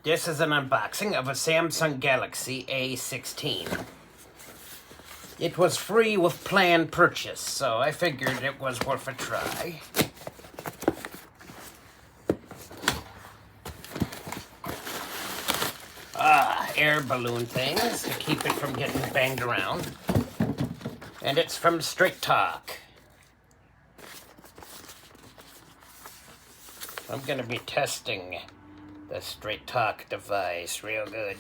This is an unboxing of a Samsung Galaxy A16. It was free with planned purchase, so I figured it was worth a try. Air balloon things to keep it from getting banged around. And it's from Straight Talk. I'm going to be testing the Straight Talk device real good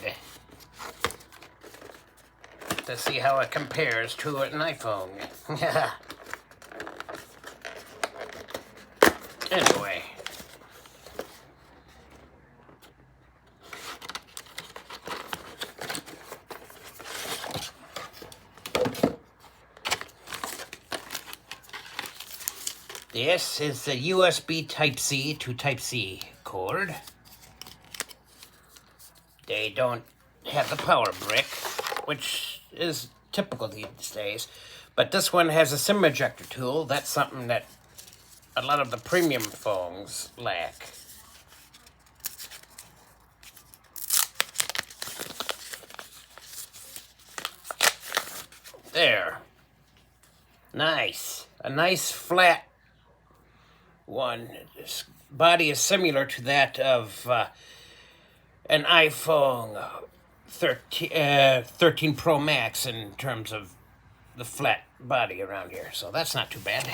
to see how it compares to an iPhone. Anyway. This is the USB Type-C to Type-C cord. They don't have the power brick, which is typical these days. But this one has a SIM ejector tool. That's something that a lot of the premium phones lack. There. Nice. A nice flat one. This body is similar to that of an iPhone 13 Pro Max in terms of the flat body around here, so that's not too bad.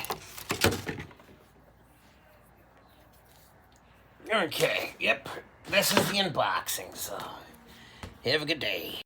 Okay, yep, this is the unboxing, so have a good day.